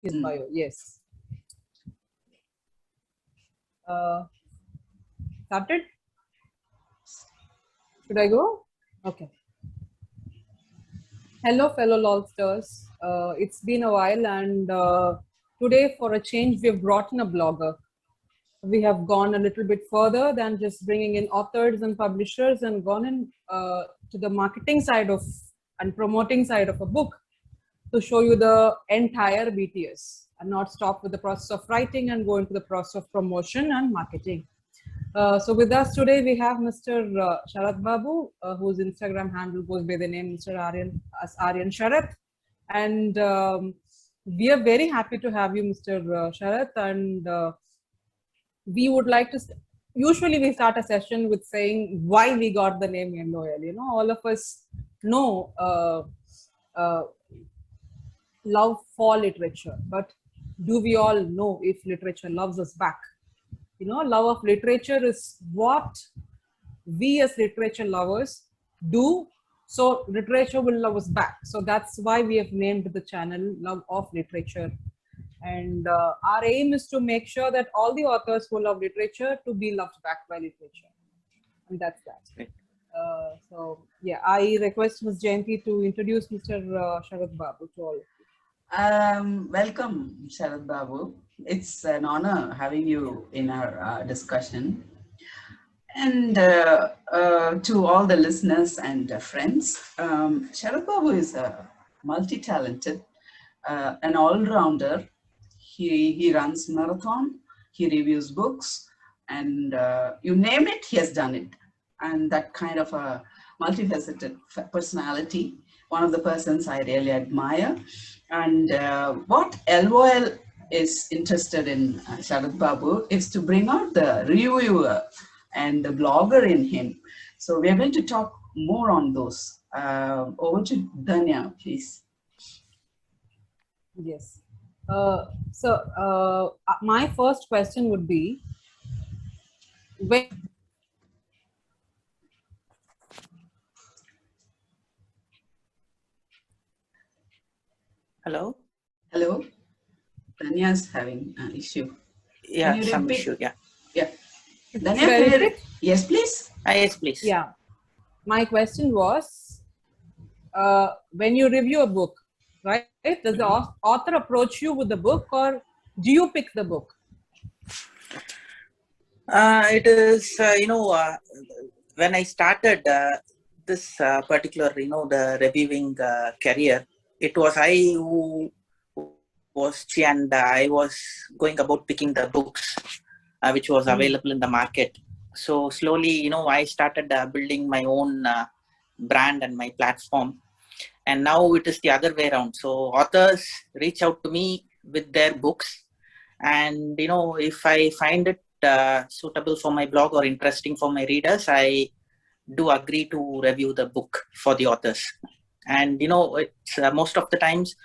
His bio, yes. Started? Should I go? Okay. Hello, fellow lolsters. It's been a while, and today, for a change, we've brought in a blogger. We have gone a little bit further than just bringing in authors and publishers and gone in to the marketing side of and promoting side of a book to show you the entire BTS and not stop with the process of writing and go into the process of promotion and marketing. So with us today, we have Mr. Sarath Babu, whose Instagram handle goes by the name Mr. Aryan Sarath. And we are very happy to have you, Mr. Sarath. And we would like to, usually we start a session with saying why we got the name LOL. You know, all of us know love for literature, but do we all know if literature loves us back? You know, love of literature is what we as literature lovers do. So literature will love us back. So that's why we have named the channel Love of Literature. And our aim is to make sure that all the authors who love literature to be loved back by literature. And that's that. So yeah, I request Ms. Jayanti to introduce Mr. Sarath Babu to all of you. Welcome, Sarath Babu. It's an honor having you in our discussion. And to all the listeners and friends, Sarath Babu is a multi-talented, an all-rounder. He runs marathon, he reviews books, and you name it, he has done it. And that kind of a multifaceted personality, one of the persons I really admire. And what LOL is interested in Sarath Babu is to bring out the reviewer and the blogger in him. So we are going to talk more on those. Over to Dhanya, please. Yes. So my first question would be, when Hello? Hello? Dhanya's having an issue. Yeah, Can you some repeat? issue, yeah. Yeah. Dhanya, Should I can you repeat? Yes, please. Yes, please. Yeah. My question was, when you review a book, right? Does the author approach you with the book, or do you pick the book? It is, when I started this particular, the reviewing career, it was I who was, and I was going about picking the books which was available in the market. So slowly, I started building my own brand and my platform. And now it is the other way around. So authors reach out to me with their books. And, if I find it suitable for my blog or interesting for my readers, I do agree to review the book for the authors. And, it's most of the times,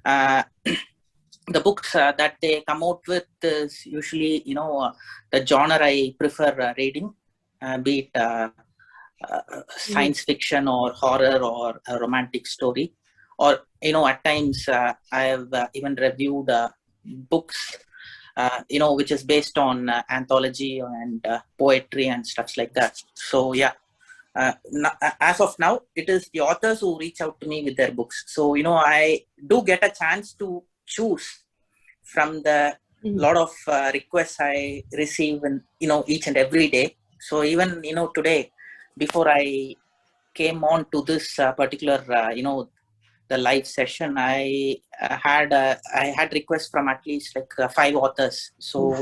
the books that they come out with is usually, the genre I prefer reading, be it science fiction or horror or a romantic story. Or, at times I have even reviewed books, which is based on anthology and poetry and stuff like that. So, yeah. As of now, it is the authors who reach out to me with their books. So, I do get a chance to choose from the lot of requests I receive in, each and every day. So even, today, before I came on to this particular, the live session, I had requests from at least like 5 authors. So,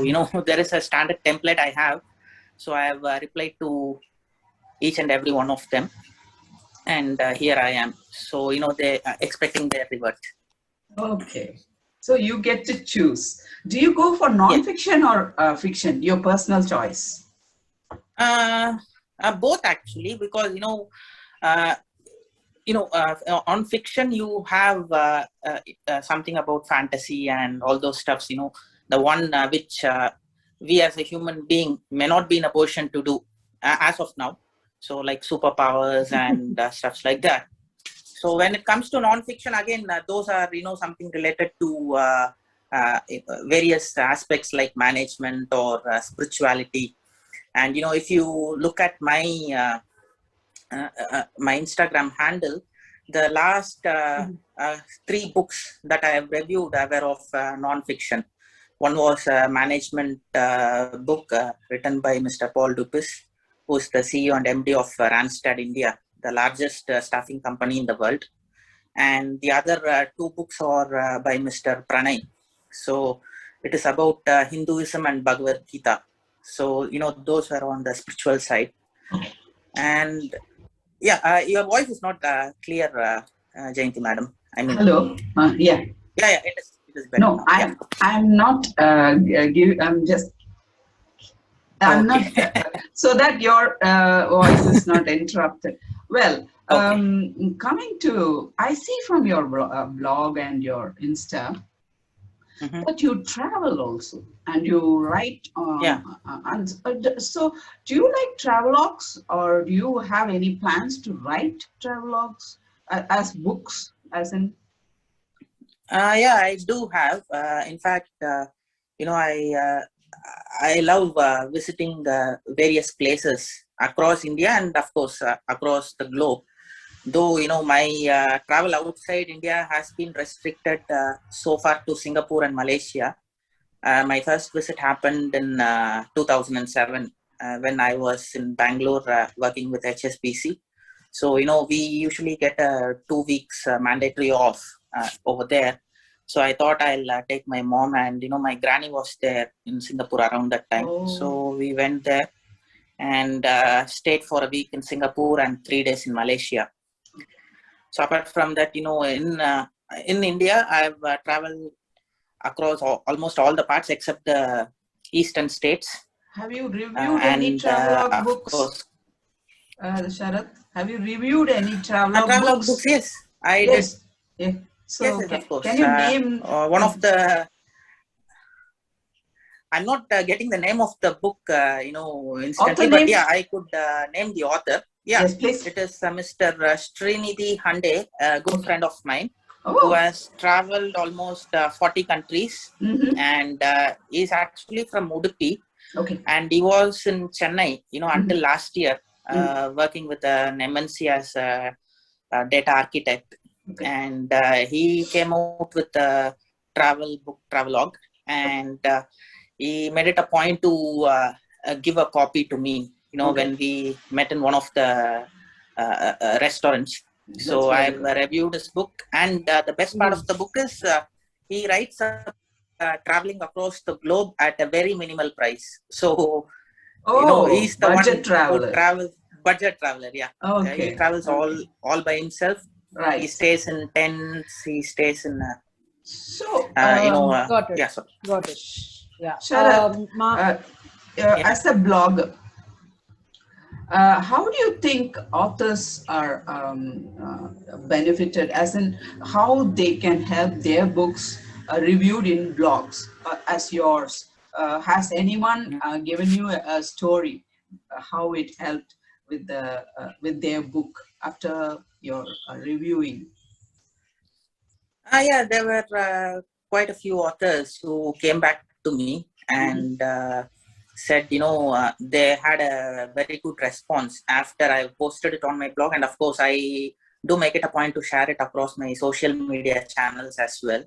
there is a standard template I have. So I have replied to each and every one of them. And here I am. So, they are expecting their reward. Okay. So you get to choose. Do you go for non-fiction or fiction? Your personal choice. Both actually, because on fiction you have something about fantasy and all those stuffs. The one which we as a human being may not be in a position to do as of now. So like superpowers and stuffs like that. So when it comes to non-fiction, again, those are, something related to various aspects like management or spirituality. And if you look at my Instagram handle, the last 3 books that I have reviewed were of non-fiction. One was a management book written by Mr. Paul Dupis, who is the CEO and MD of Randstad India, the largest staffing company in the world. And the other 2 books are by Mr. Pranay. So it is about Hinduism and Bhagavad Gita. So, those are on the spiritual side. And yeah, your voice is not clear, Jayanti madam. I mean, Hello. Yeah. Yeah, it is better No, now. I'm not. I'm just. I'm not. So that your voice is not interrupted. Well, coming to, I see from your blog and your Insta that you travel also and you write. So, do you like travelogues, or do you have any plans to write travelogues as books, as in? Yeah, I do have. In fact, I love visiting various places across India and, of course, across the globe. Though, my travel outside India has been restricted so far to Singapore and Malaysia. My first visit happened in 2007 when I was in Bangalore working with HSBC. So, we usually get 2 weeks mandatory off over there. So I thought I'll take my mom, and, my granny was there in Singapore around that time. Oh. So we went there and stayed for a week in Singapore and 3 days in Malaysia. So apart from that, in India, I've traveled across almost all the parts except the eastern states. Have you reviewed any travelogue books, Sarath? Have you reviewed any travelogue books? Yes, I did. Yeah. So, yes, of course. Can you name one of the? I'm not getting the name of the book, instantly, but yeah, I could name the author. Yeah, yes, please. It is Mr. Srinidhi Hande, a good friend of mine, who has traveled almost 40 countries, and he's actually from Udupi. Okay. And he was in Chennai, until last year, working with an MNC as a data architect. Okay. And he came out with a travel book, travelogue, and he made it a point to give a copy to me, when we met in one of the restaurants. So I've reviewed his book, and the best part of the book is he writes traveling across the globe at a very minimal price. So, he's the budget one who travels, budget traveler, yeah. Okay. He travels all by himself. Right. He stays in tents. He stays in. So, got it. Yeah, sorry. Got it. Yeah. As a blogger, how do you think authors are benefited? As in, how they can have their books reviewed in blogs as yours? Has anyone given you a story how it helped with their book after your reviewing? Yeah, there were quite a few authors who came back to me and said, they had a very good response after I posted it on my blog. And of course, I do make it a point to share it across my social media channels as well.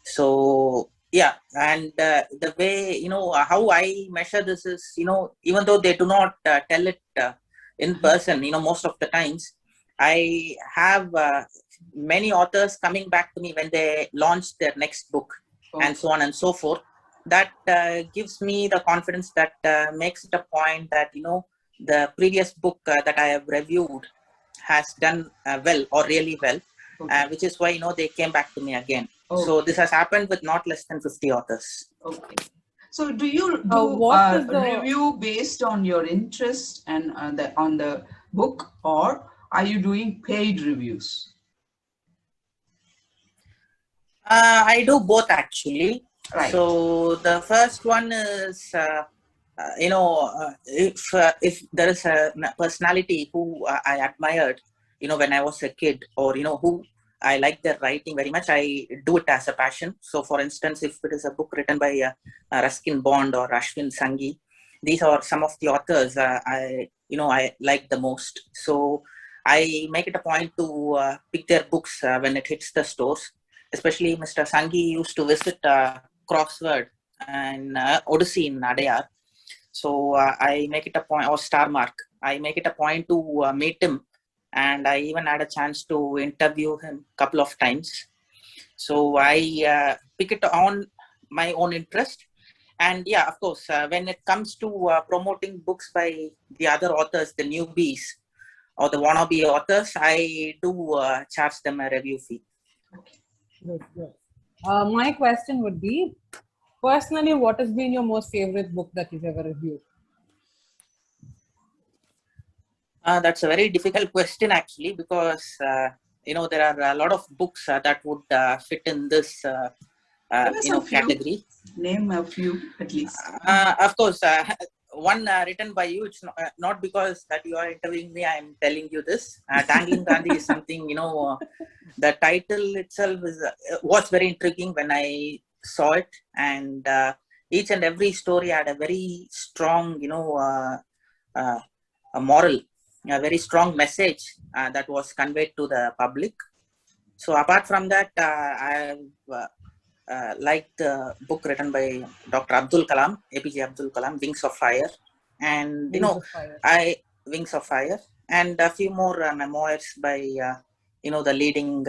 So, yeah, and the way, how I measure this is, even though they do not tell it in person, most of the times, I have many authors coming back to me when they launch their next book and so on and so forth. That gives me the confidence that makes it a point that, the previous book that I have reviewed has done well or really well, which is why, they came back to me again. So this has happened with not less than 50 authors. Okay. So do you review based on your interest and on the book, or are you doing paid reviews? I do both, actually. Right. So the first one is, if there is a personality who I admired, when I was a kid, or who I like their writing very much. I do it as a passion. So, for instance, if it is a book written by Ruskin Bond or Ashwin Sanghi, these are some of the authors I like the most. So, I make it a point to pick their books when it hits the stores. Especially, Mr. Sanghi used to visit Crossword and Odyssey in Adayar. So I make it a point, or Star Mark. I make it a point to meet him, and I even had a chance to interview him a couple of times. So I pick it on my own interest, and yeah, of course, when it comes to promoting books by the other authors, the newbies or the wannabe authors, I do charge them a review fee. Good, good. My question would be, personally, what has been your most favorite book that you've ever reviewed? That's a very difficult question, actually, because there are a lot of books that would fit in this Give us a few. category. Name a few at least. Of course, one written by you. It's not because that you are interviewing me. I'm telling you this. Dangling Gandhi is something, the title itself was very intriguing when I saw it, and each and every story had a very strong, a moral, a very strong message that was conveyed to the public. So apart from that, I liked the book written by Dr. Abdul Kalam, APJ Abdul Kalam, Wings of Fire, and Wings of Fire, and a few more memoirs by the leading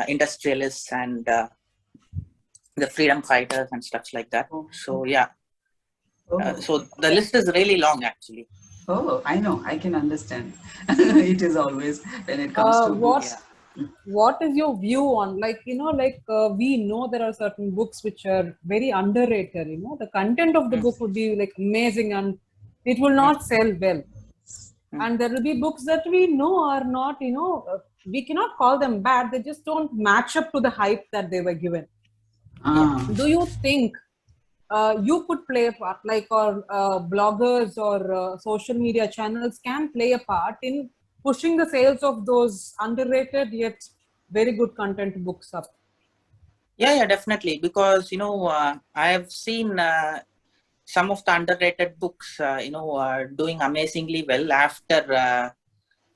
industrialists and the freedom fighters and stuff like that. So yeah, so the list is really long, actually. Oh, I know. I can understand. It is always when it comes to books. What is your view on, we know there are certain books which are very underrated. The content of the book would be like amazing and it will not sell well. And there will be books that we know are not, we cannot call them bad. They just don't match up to the hype that they were given. Do you think you could play a part, or bloggers or social media channels can play a part in pushing the sales of those underrated yet very good content books up? Yeah, definitely. Because, I have seen some of the underrated books, doing amazingly well after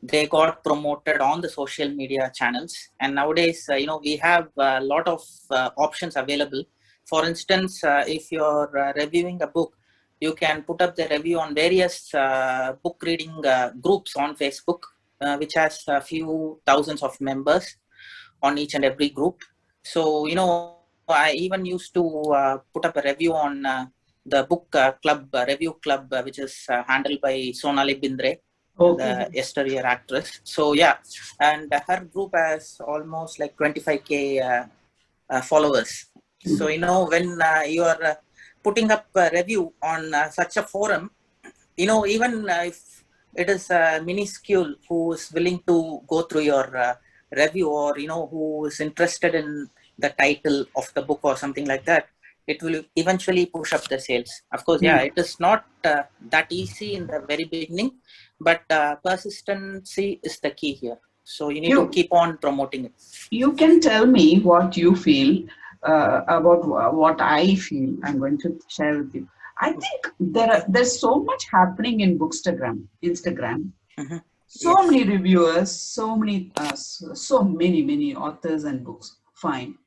they got promoted on the social media channels. And nowadays, we have a lot of options available. For instance, if you're reviewing a book, you can put up the review on various book reading groups on Facebook, which has a few thousands of members on each and every group. So, I even used to put up a review on the book club, review club, which is handled by Sonali Bindre, the yesteryear actress. So, yeah, and her group has almost like 25K followers. So, when you are putting up a review on such a forum, even if it is minuscule who is willing to go through your review, or who is interested in the title of the book or something like that, it will eventually push up the sales. Of course, yeah, it is not that easy in the very beginning, but persistency is the key here. So you need to keep on promoting it. You can tell me what you feel about what I feel. I'm going to share with you. I think there's so much happening in Bookstagram, Instagram. So many reviewers, so many authors and books. Fine.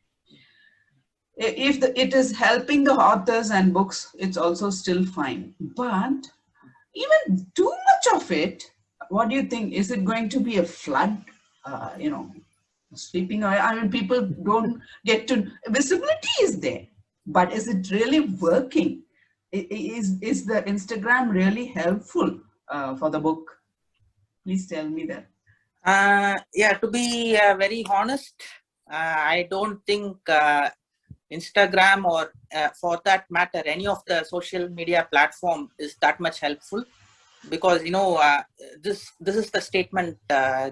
If it is helping the authors and books, it's also still fine. But even too much of it, what do you think? Is it going to be a flood? Sweeping away. I mean, people don't get to, visibility is there, but is it really working? Is the Instagram really helpful for the book? Please tell me that. Yeah, to be very honest, I don't think Instagram or for that matter, any of the social media platform is that much helpful. Because, this is the statement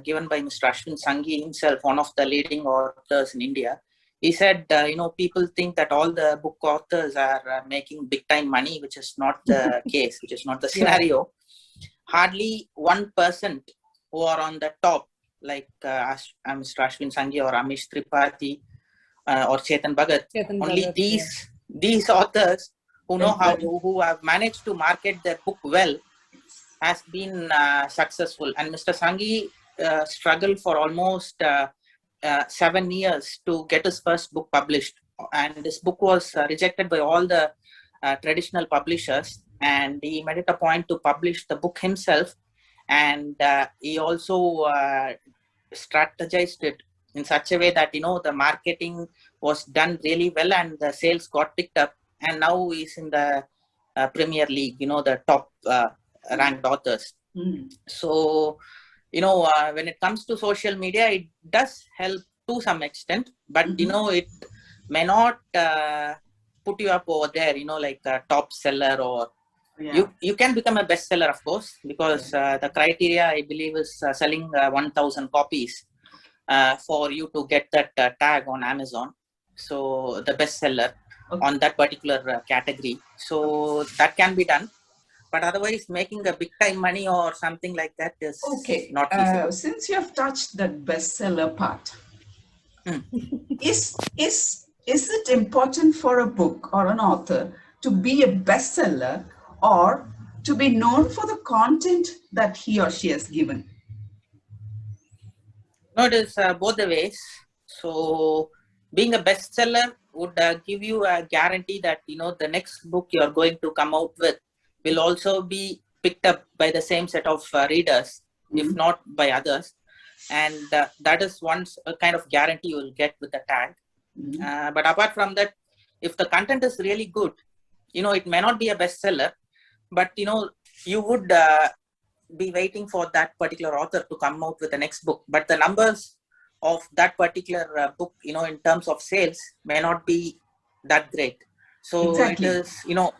given by Mr. Ashwin Sanghi himself, one of the leading authors in India. He said, people think that all the book authors are making big time money, which is not the case, which is not the scenario. Hardly 1% who are on the top like Mr. Ashwin Sanghi or Amish Tripathi or Chetan Bhagat. Only Bhagat, these authors who know how, who have managed to market their book well, has been successful. And Mr. Sanghi struggled for almost 7 years to get his first book published, and this book was rejected by all the traditional publishers, and he made it a point to publish the book himself. And he also strategized it in such a way that, you know, the marketing was done really well and the sales got picked up, and now he's in the Premier League, you know, the top ranked authors. So, you know, when it comes to social media, it does help to some extent, but you know, it may not put you up over there, you know, like a top seller, or you can become a bestseller, of course, because the criteria, I believe, is selling 1,000 copies for you to get that tag on Amazon. So the bestseller on that particular category. So that can be done. But otherwise, making a big time money or something like that is not feasible. Since you have touched that bestseller part, is it important for a book or an author to be a bestseller or to be known for the content that he or she has given? No, it is both the ways. So being a bestseller would give you a guarantee that, you know, the next book you are going to come out with will also be picked up by the same set of readers, if not by others. And that is a kind of guarantee you will get with the tag. But apart from that, if the content is really good, you know, it may not be a bestseller, but, you know, you would be waiting for that particular author to come out with the next book. But the numbers of that particular book, you know, in terms of sales, may not be that great. So it is, you know,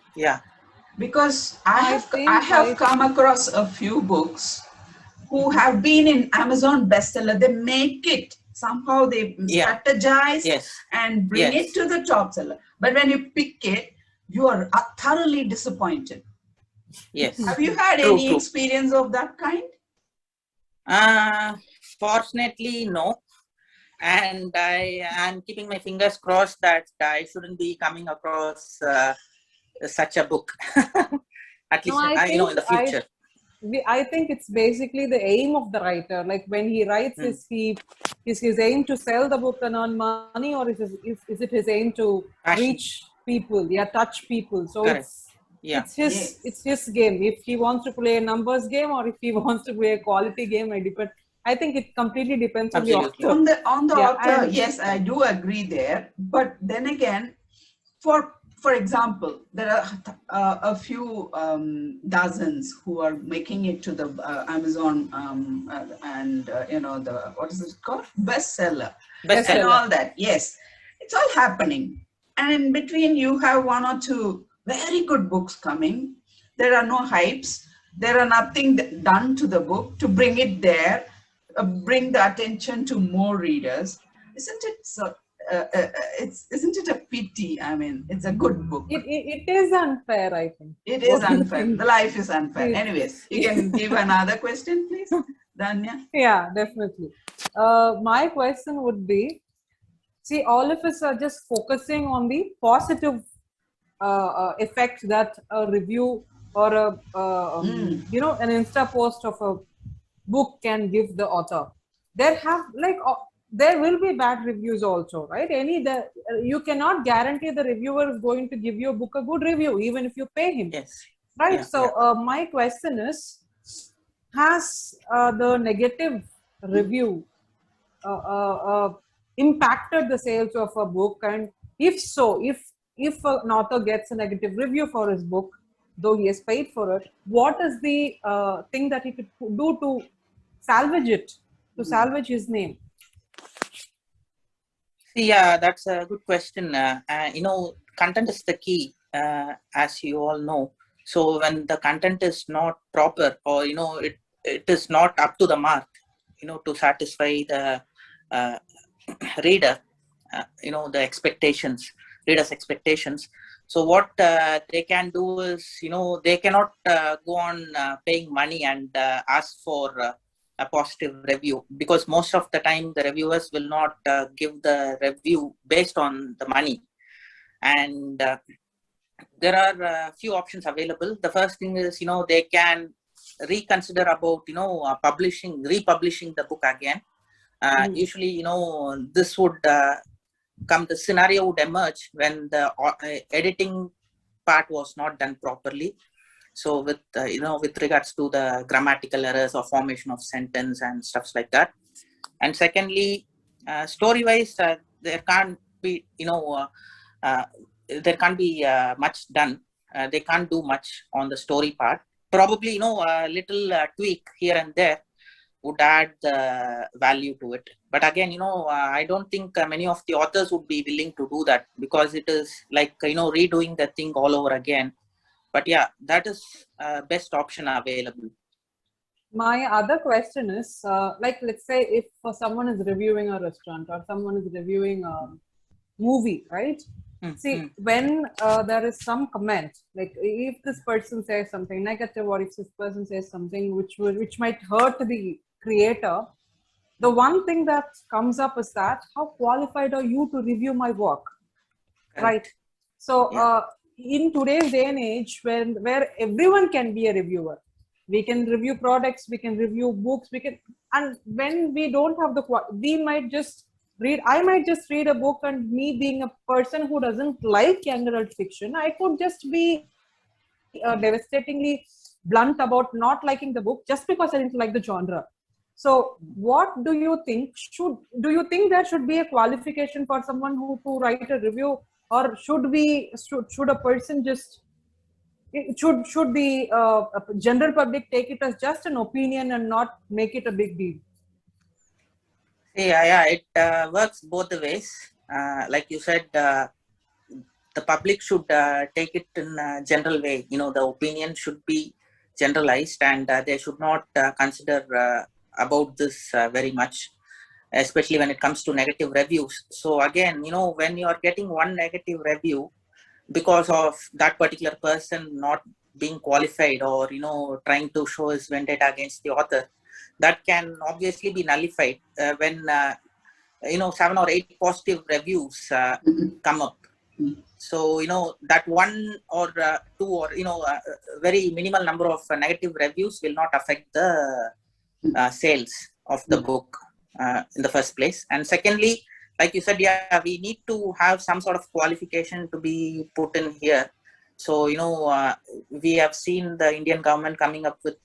because I have come across a few books who have been in Amazon bestseller. They make it somehow, they strategize and bring it to the top seller. But when you pick it, you are thoroughly disappointed. Have you had any experience of that kind? Fortunately, no. And I am keeping my fingers crossed that I shouldn't be coming across such a book. At least, you know, in the future. I think it's basically the aim of the writer. Like when he writes, is his aim to sell the book and earn money, or is it his aim to reach people, touch people? So it's his game. If he wants to play a numbers game or if he wants to play a quality game, I think it completely depends on the author. On the author, yes, I do agree there. But then again, for example, there are a few dozens who are making it to the Amazon and you know, the, what is it called? Bestseller. And all that. Yes, it's all happening. And in between, you have one or two very good books coming. There are no hypes. There are nothing done to the book to bring it there, bring the attention to more readers. Isn't it so? Isn't it a pity? I mean, it's a good book. It is unfair, I think. It is unfair. The life is unfair. Anyways, you can give another question, please, Danya. Yeah, definitely. My question would be, see, all of us are just focusing on the positive effect that a review or you know, an Insta post of a book can give the author. There will be bad reviews also, right? You cannot guarantee the reviewer is going to give your book a good review, even if you pay him. Right? My question is, has the negative review impacted the sales of a book? And if so, if an author gets a negative review for his book, though he has paid for it, what is the thing that he could do to salvage it, to salvage his name? Yeah, that's a good question. You know, content is the key, as you all know. So when the content is not proper, or, you know, it is not up to the mark, you know, to satisfy the reader, you know, the readers' expectations. So what they can do is, you know, they cannot go on paying money and ask for a positive review, because most of the time the reviewers will not give the review based on the money. And there are a few options available. The first thing is, they can reconsider about, republishing the book again. Usually, this would the scenario would emerge when the editing part was not done properly. So with, with regards to the grammatical errors or formation of sentence and stuffs like that. And secondly, story-wise, there can't be, there can't be much done. They can't do much on the story part. Probably, a little tweak here and there would add the value to it. But again, I don't think many of the authors would be willing to do that, because it is like, redoing the thing all over again. But yeah, that is best option available. My other question is, let's say if someone is reviewing a restaurant or someone is reviewing a movie, right? See, when there is some comment, like if this person says something negative, or if this person says something which might hurt the creator, the one thing that comes up is that how qualified are you to review my work, right? So in today's day and age, where everyone can be a reviewer, we can review products, we can review books, and when we don't have we might just I might just read a book, and me being a person who doesn't like young adult fiction, I could just be devastatingly blunt about not liking the book just because I didn't like the genre. So what do you think? Do you think there should be a qualification for someone to write a review, or should a person just, should the general public take it as just an opinion and not make it a big deal? Yeah, it works both the ways. Like you said, the public should take it in a general way. The opinion should be generalized, and they should not consider about this very much, especially when it comes to negative reviews. So again, when you are getting one negative review because of that particular person not being qualified, or trying to show his vendetta against the author, that can obviously be nullified when 7 or 8 positive reviews come up. So that 1 or 2 or very minimal number of negative reviews will not affect the sales of the book in the first place. And secondly, like you said, we need to have some sort of qualification to be put in here. So we have seen the Indian government coming up with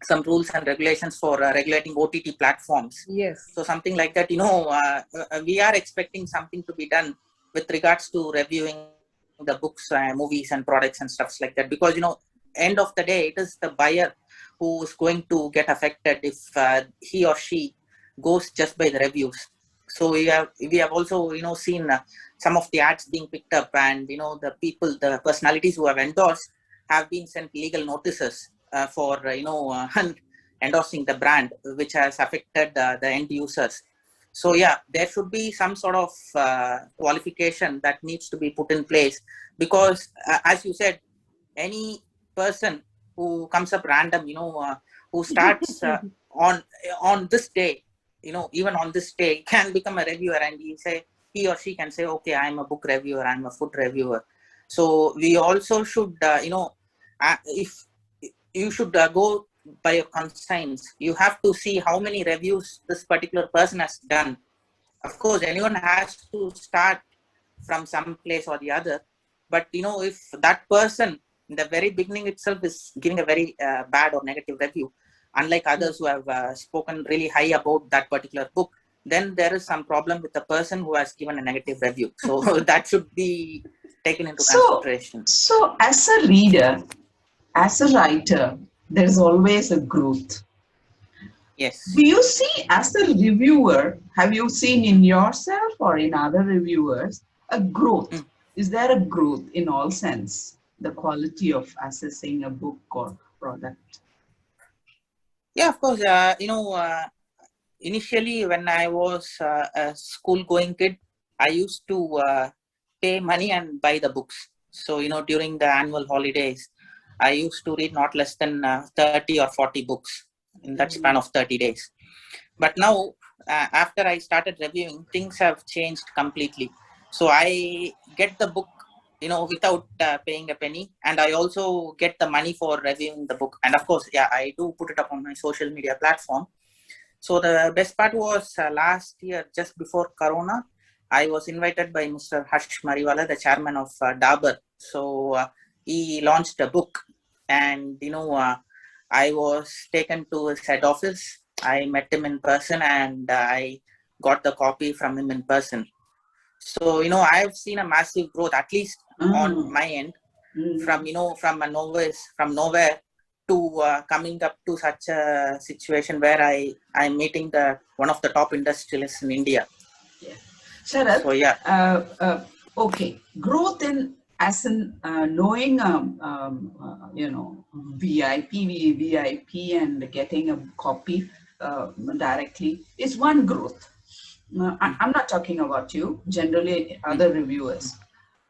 some rules and regulations for regulating OTT platforms. Yes. So something like that, we are expecting something to be done with regards to reviewing the books, movies and products and stuff like that. Because, end of the day, it is the buyer who is going to get affected if he or she goes just by the reviews. So we have also, seen some of the ads being picked up, and, the personalities who have endorsed have been sent legal notices for endorsing the brand, which has affected the end users. So there should be some sort of qualification that needs to be put in place, because as you said, any person who comes up random, who starts on this day, even on this day, can become a reviewer, and he or she can say, okay, I'm a book reviewer, I'm a food reviewer. So we also should, if you should go by your constraints, you have to see how many reviews this particular person has done. Of course, anyone has to start from some place or the other. But, if that person in the very beginning itself is giving a very bad or negative review, unlike others who have spoken really high about that particular book, then there is some problem with the person who has given a negative review. So that should be taken into consideration. So as a reader, as a writer, there is always a growth. Yes. Do you see, as a reviewer, have you seen in yourself or in other reviewers a growth? Is there a growth in all sense, the quality of assessing a book or product? Yeah, of course. Initially, when I was a school-going kid, I used to pay money and buy the books. So, during the annual holidays, I used to read not less than 30 or 40 books. in that span of 30 days. But now, after I started reviewing, things have changed completely. So I get the book, without paying a penny, and I also get the money for reviewing the book. And of course, I do put it up on my social media platform. So the best part was last year, just before Corona, I was invited by Mr. Harsh Mariwala, the chairman of Dabur. So he launched a book, and I was taken to his head office. I met him in person, and I got the copy from him in person. So I've seen a massive growth, at least on my end, from from nowhere to coming up to such a situation where I'm meeting one of the top industrialists in India. Yeah. Sarath, so okay, growth in as in knowing VIP and getting a copy directly is one growth. I'm not talking about you, generally other reviewers.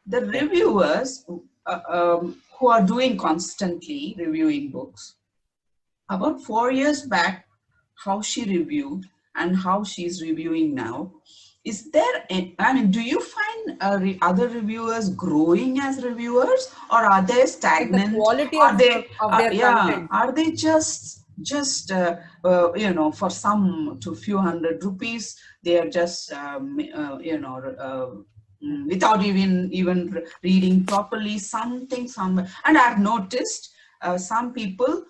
The reviewers who are doing constantly reviewing books, about 4 years back, how she reviewed and how she's reviewing now, is there, do you find other reviewers growing as reviewers, or are they stagnant? The quality of their content. Are they just for some to few hundred rupees, they are just without even reading properly something somewhere? And I've noticed some people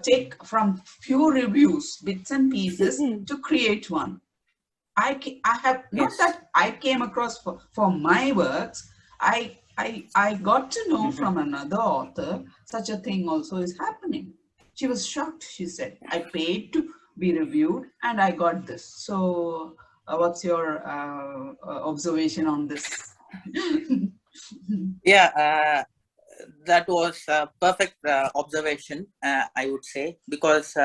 take from few reviews, bits and pieces to create one. I have not that I came across for my works. I got to know from another author such a thing also is happening. She was shocked. She said, I paid to be reviewed and I got this. So what's your observation on this? That was a perfect observation, I would say, because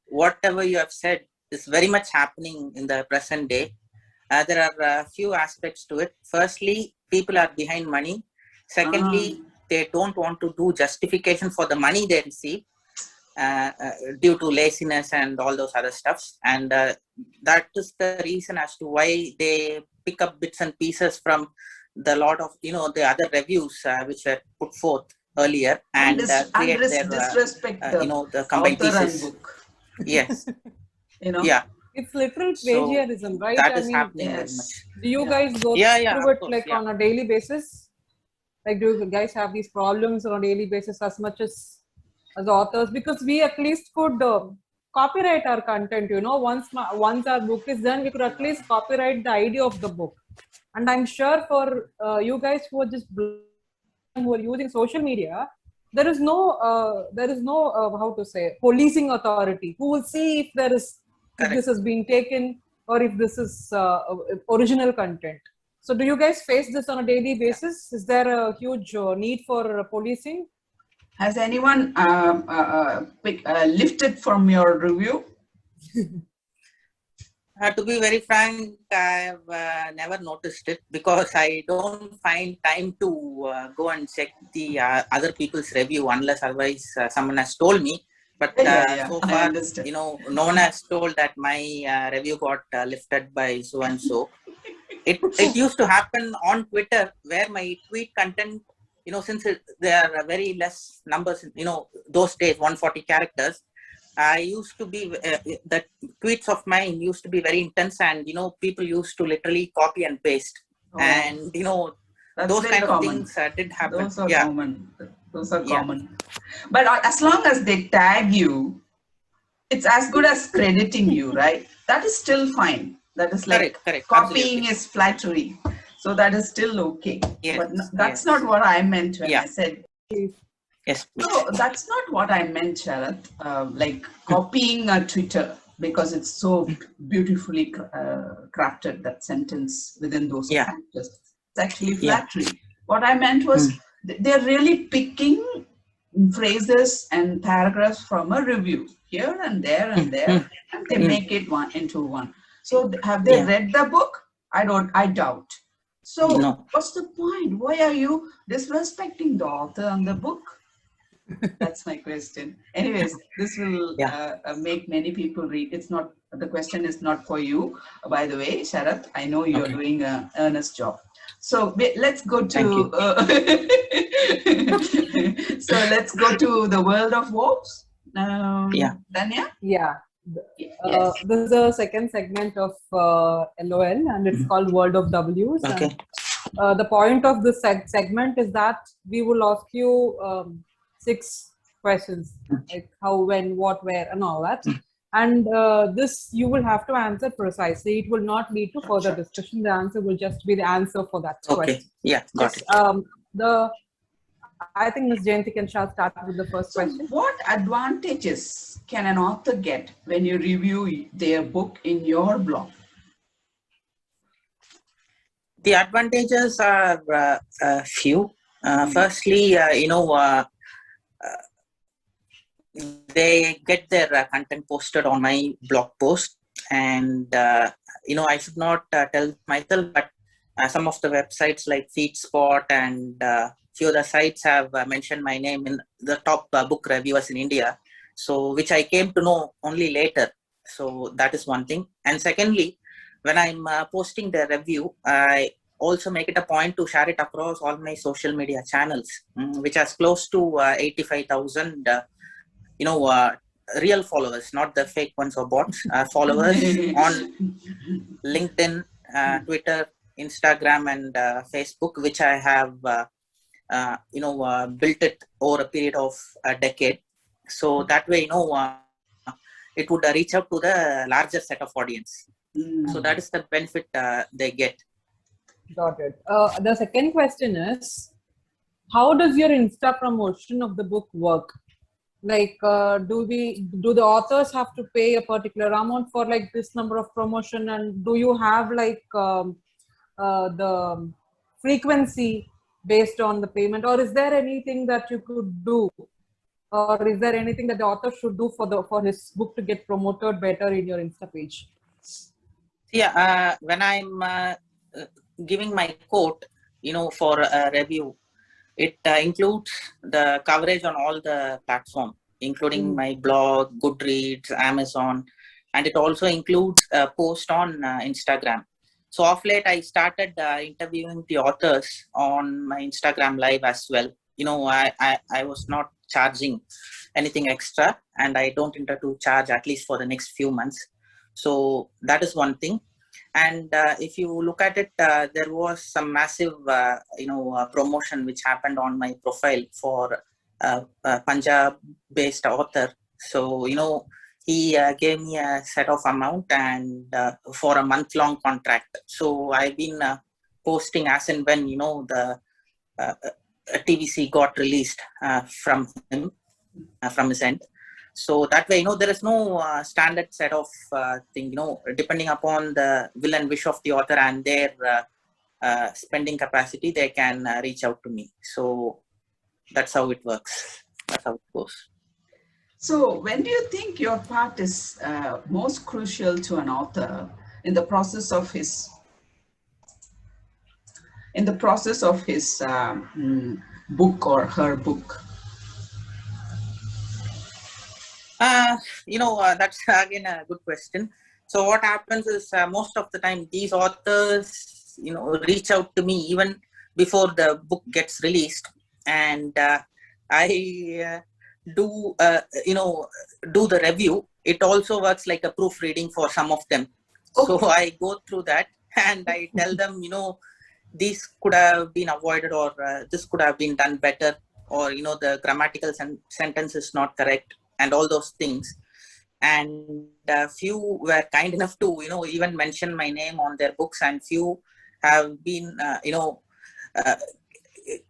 whatever you have said is very much happening in the present day. There are a few aspects to it. Firstly, people are behind money. Secondly, they don't want to do justification for the money they receive due to laziness and all those other stuffs. And that is the reason as to why they pick up bits and pieces from the lot of, the other reviews which were put forth earlier and create their, the combined pieces. Yes. It's literal plagiarism, right? That is happening very much. Do you guys go through it on a daily basis? Like, do you guys have these problems on a daily basis as much as authors? Because we at least could copyright our content, once our book is done, we could at least copyright the idea of the book. And I'm sure for you guys who are just who are using social media, there is no how to say, policing authority who will see if this has been taken or if this is original content. So do you guys face this on a daily basis? Is there a huge need for policing? Has anyone lifted from your review? To be very frank, I've never noticed it because I don't find time to go and check the other people's review unless otherwise someone has told me. But so far, no one has told that my review got lifted by so and so. It used to happen on Twitter where my tweet content, since there are very less numbers, those days, 140 characters. I used to be, the tweets of mine used to be very intense and, people used to literally copy and paste. And, those kind of things did happen. Those are common. Those are common. But as long as they tag you, it's as good as crediting you, right? That is still fine. That is like correct. Copying Absolutely. is flattery. So that is still okay. Yes, but that's not what I meant when I said. Yes. No, that's not what I meant, Sarath. Like copying a Twitter because it's so beautifully crafted, that sentence within those characters. It's actually flattery. What I meant was they're really picking phrases and paragraphs from a review here and there and there, and they make it into one. So have they read the book? I doubt. So what's the point? Why are you disrespecting the author and the book? That's my question. Anyways, this will Yeah. make many people read. It's not, the question is not for you, by the way, Sarath. I know you're Okay. doing an earnest job. So let's go Thank to, you. so let's go to the world of wolves. Yeah. Danya? Yeah. Yes. This is the second segment of LOL, and it's Mhm. called World of W's. Okay. And the point of this segment is that we will ask you 6 questions, like how, when, what, where, and all that. And this you will have to answer precisely. It will not lead to further Sure. discussion. The answer will just be the answer for that Okay. question. Yeah. Got Yes. it. I think Ms. Jayanti can start with the first So, question. what advantages can an author get when you review their book in your blog? The advantages are few. Firstly, they get their content posted on my blog post, and I should not tell myself, but some of the websites like Feedspot and few other sites have mentioned my name in the top book reviewers in India, so which I came to know only later. So that is one thing. And secondly, when I'm posting the review, I also make it a point to share it across all my social media channels, which has close to 85,000 real followers, not the fake ones or bots, followers on LinkedIn, Twitter, Instagram, and Facebook, which I have built it over a period of a decade. So that way, it would reach out to the larger set of audience. So that is the benefit they get. Got it. The second question is, how does your Insta promotion of the book work? Like, do the authors have to pay a particular amount for like this number of promotion, and do you have like the frequency based on the payment, or is there anything that you could do, or is there anything that the author should do for his book to get promoted better in your Insta page? Yeah, when I'm giving my quote, for a review, it includes the coverage on all the platform, including my blog, Goodreads, Amazon, and it also includes a post on Instagram. So of late, I started interviewing the authors on my Instagram live as well. I was not charging anything extra, and I don't intend to charge at least for the next few months. So that is one thing. And if you look at it, there was some massive promotion which happened on my profile for a Punjab based author. So he gave me a set of amount and for a month-long contract. So I've been posting as and when the TVC got released from him, from his end. So that way, there is no standard set of thing, depending upon the will and wish of the author and their spending capacity, they can reach out to me. So that's how it works. That's how it goes. So, when do you think your part is most crucial to an author in the process of his book or her book? That's again a good question. So what happens is most of the time these authors, reach out to me even before the book gets released, and I do the review. It also works like a proofreading for some of them. So Okay. I go through that and I tell them, these could have been avoided, or this could have been done better, or the grammatical sentence is not correct, and all those things. And few were kind enough to even mention my name on their books, and few have been uh,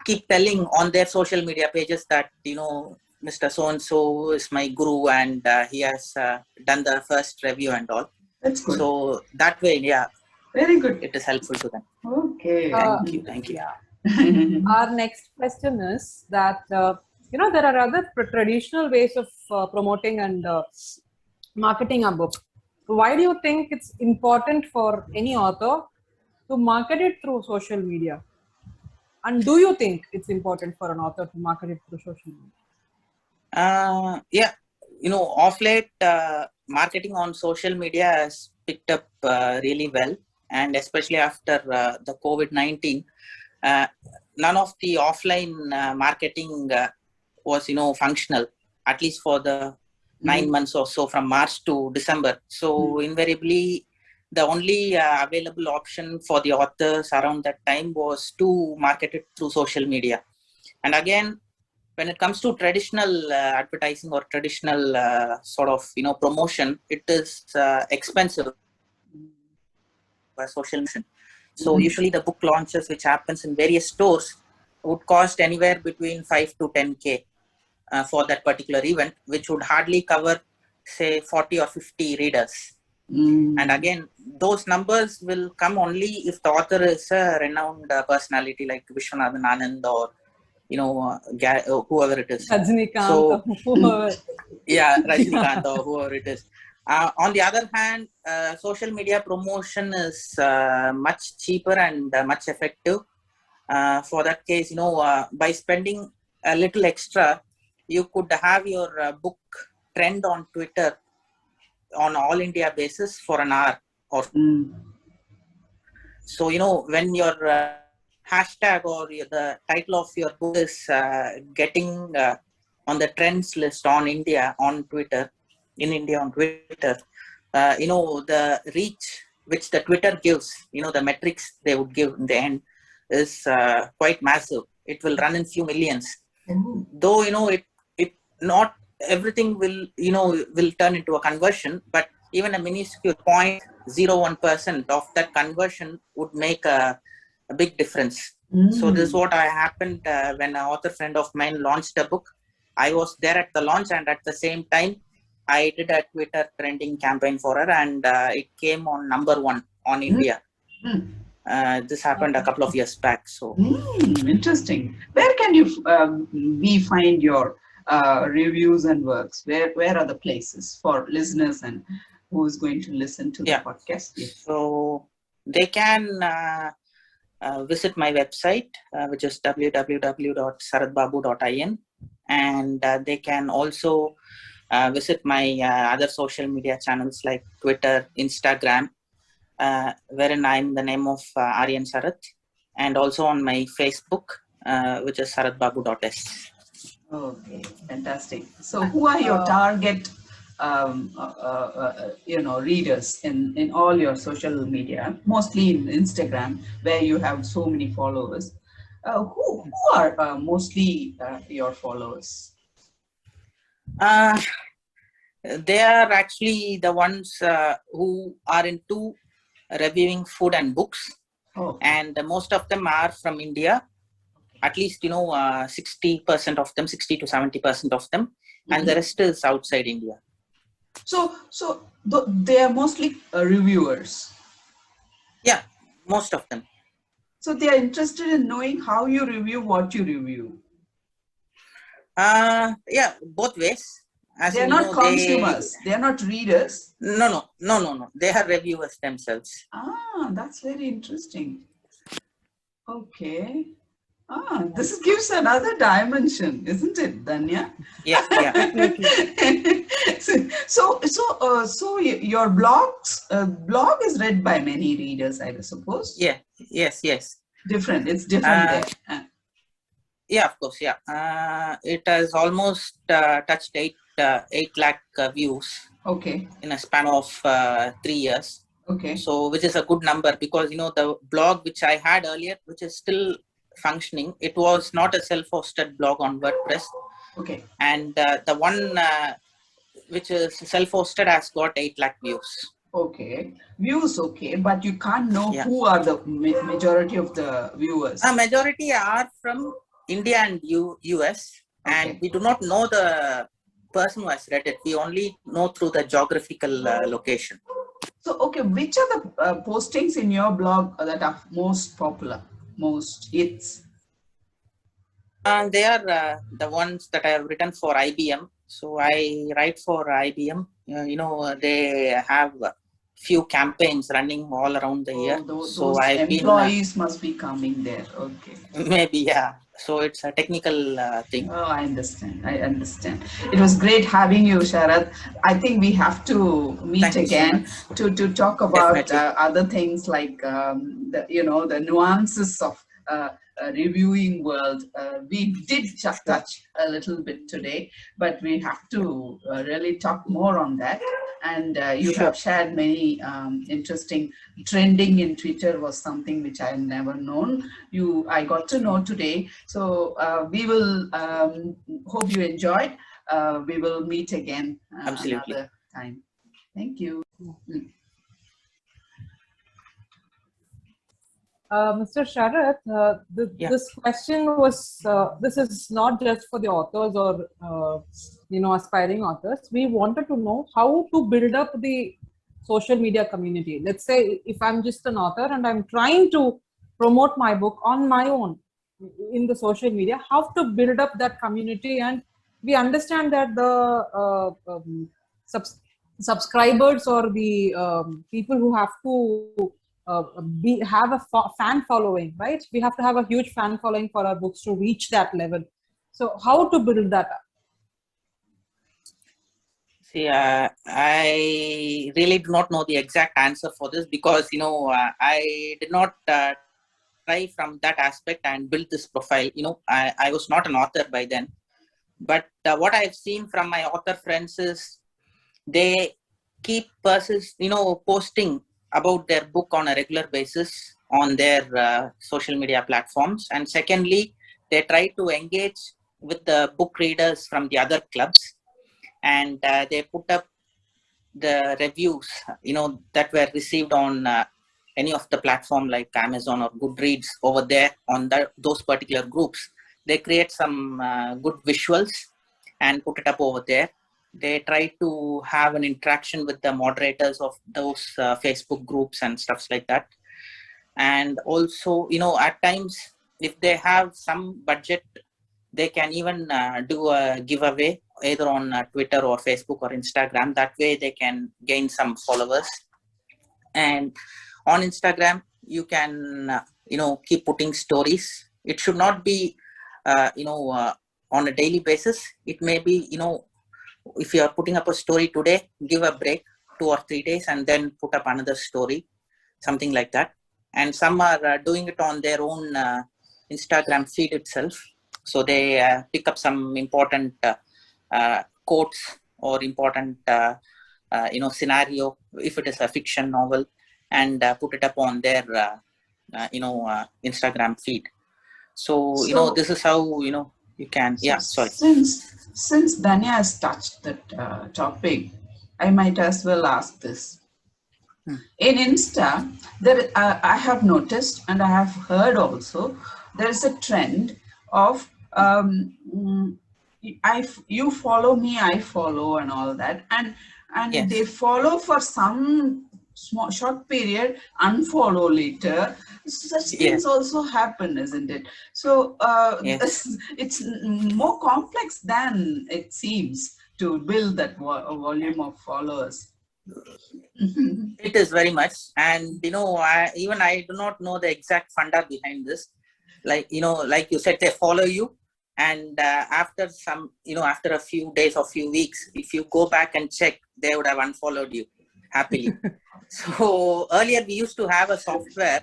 keep telling on their social media pages that Mr. So and so is my guru, and he has done the first review and all. That's good. So that way, yeah, Very good. it is helpful to them. Okay. Thank you. Yeah. Our next question is that there are other traditional ways of promoting and marketing a book. Why do you think it's important for any author to market it through social media? And do you think it's important for an author to market it through social media? Yeah, off late, marketing on social media has picked up really well, and especially after the COVID-19, uh, none of the offline marketing was, functional, at least for the 9 months or so from March to December. So invariably, the only available option for the authors around that time was to market it through social media. And again, when it comes to traditional advertising or traditional sort of promotion, it is expensive social media. So usually the book launches which happens in various stores would cost anywhere between 5 to 10K for that particular event, which would hardly cover say 40 or 50 readers. And again, those numbers will come only if the author is a renowned personality like Vishwanathan Anand or whoever it is. Rajnikant, So, whoever. yeah, Rajnikant or whoever it is. On the other hand, social media promotion is much cheaper and much effective. For that case, by spending a little extra, you could have your book trend on Twitter on all India basis for an hour or so. When your hashtag or the title of your book is getting on the trends list on India on Twitter, in India on Twitter, the reach which the Twitter gives, the metrics they would give in the end is quite massive. It will run in few millions. Though, it not everything will turn into a conversion, but even a minuscule 0.01% of that conversion would make a big difference. So this is what happened when an author friend of mine launched a book. I was there at the launch, and at the same time, I did a Twitter trending campaign for her, and it came on #1 on India. This happened a couple of years back. So interesting. Where can we find your reviews and works? Where are the places for listeners and who is going to listen to the podcast? Yes. So they can visit my website, which is www.sarathbabu.in, and they can also visit my other social media channels like Twitter, Instagram, wherein I'm the name of Aryan Sarath, and also on my Facebook, which is sarathbabu.s. Okay, fantastic. So, who are your target, readers in all your social media? Mostly in Instagram, where you have so many followers. Who are mostly your followers? They are actually the ones who are into reviewing food and books, and most of them are from India. At least 60% of them, 60 to 70% of them, and the rest is outside India. So they are mostly reviewers. Yeah, most of them. So they are interested in knowing how you review, what you review. Yeah, both ways. As they are not consumers. They are not readers. No. They are reviewers themselves. That's very interesting. Okay. This gives another dimension, isn't it, Danya? Yeah. So your blog is read by many readers, I suppose. Yeah. Yes. Different. It's different there. Yeah, of course. Yeah. It has almost touched 8 lakh views. Okay. In a span of 3 years. Okay. So, which is a good number because the blog which I had earlier, which is still functioning, it was not a self-hosted blog on WordPress. Okay. And the one which is self-hosted has got 8 lakh views. Okay, views. Okay, but you can't know who are the majority of the viewers. A majority are from India and US, and we do not know the person who has read it. We only know through the geographical location. So, okay, which are the postings in your blog that are most popular, most hits? They are the ones that I have written for IBM. So I write for IBM. They have few campaigns running all around the year. So Those I've employees must be coming there. Okay. maybe, yeah. So it's a technical thing. Oh, I understand. I understand. It was great having you, Sarath. I think we have to meet Thank you so again much. to talk about Definitely. other things like the nuances of reviewing world. We did touch a little bit today, but we have to really talk more on that. And you Sure. have shared many interesting trending in Twitter was something which I never known. I got to know today. So we will hope you enjoyed. We will meet again Absolutely. another time. Thank you. Mr. Sarath, Yeah. this question was, this is not just for the authors or, aspiring authors. We wanted to know how to build up the social media community. Let's say if I'm just an author and I'm trying to promote my book on my own in the social media, how to build up that community. And we understand that the subscribers or the people who have to have a fan following, right? We have to have a huge fan following for our books to reach that level. So how to build that up? See, I really do not know the exact answer for this because, I did not try from that aspect and build this profile. I was not an author by then. But what I've seen from my author friends is they keep posting about their book on a regular basis on their social media platforms. And secondly, they try to engage with the book readers from the other clubs, and they put up the reviews, that were received on any of the platform like Amazon or Goodreads over there on those particular groups. They create some good visuals and put it up over there. They try to have an interaction with the moderators of those Facebook groups and stuff like that. And also, at times, if they have some budget, they can even do a giveaway either on Twitter or Facebook or Instagram. That way they can gain some followers. And on Instagram, you can, keep putting stories. It should not be, on a daily basis. It may be, if you are putting up a story today, give a break 2 or 3 days and then put up another story, something like that. And some are doing it on their own Instagram feed itself. So they pick up some important quotes or important, scenario, if it is a fiction novel, and put it up on their, Instagram feed. So, this is how, you can, So yeah, sorry. Since Danya has touched that topic, I might as well ask this. In Insta, I have noticed and I have heard also, there is a trend of you follow me, I follow, and all that, and Yes. they follow for some short period, unfollow later. Such things also happen, isn't it? So Yes. it's more complex than it seems to build that volume of followers. It is very much. And, I do not know the exact funda behind this. Like, like you said, they follow you. And after after a few days or few weeks, if you go back and check, they would have unfollowed you happily. So earlier we used to have a software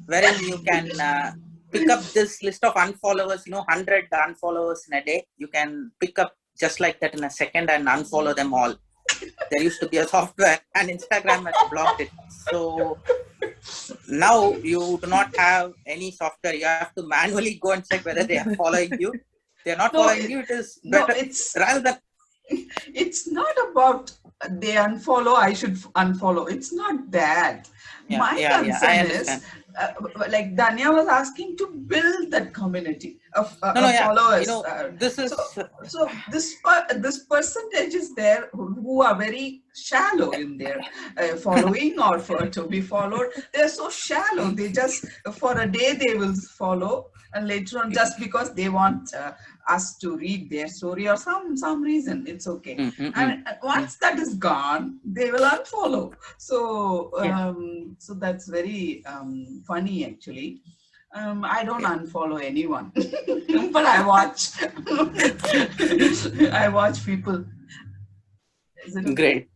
wherein you can pick up this list of unfollowers, 100 unfollowers in a day. You can pick up just like that in a second and unfollow them all. There used to be a software and Instagram has blocked it. So now you do not have any software. You have to manually go and check whether they are following you. They're not following you. It is better rather than. It's not about they unfollow, I should unfollow. It's not that. My concern is, like Danya was asking, to build that community of followers. This is so this percentage is there who are very shallow in their following or to be followed. They're so shallow. They just for a day they will follow, and later on, just because they want us to read their story or some reason, it's okay. Mm-hmm. And once that is gone, they will unfollow. So so that's very funny actually. I don't unfollow anyone, but I watch. I watch people. Is it okay? Great.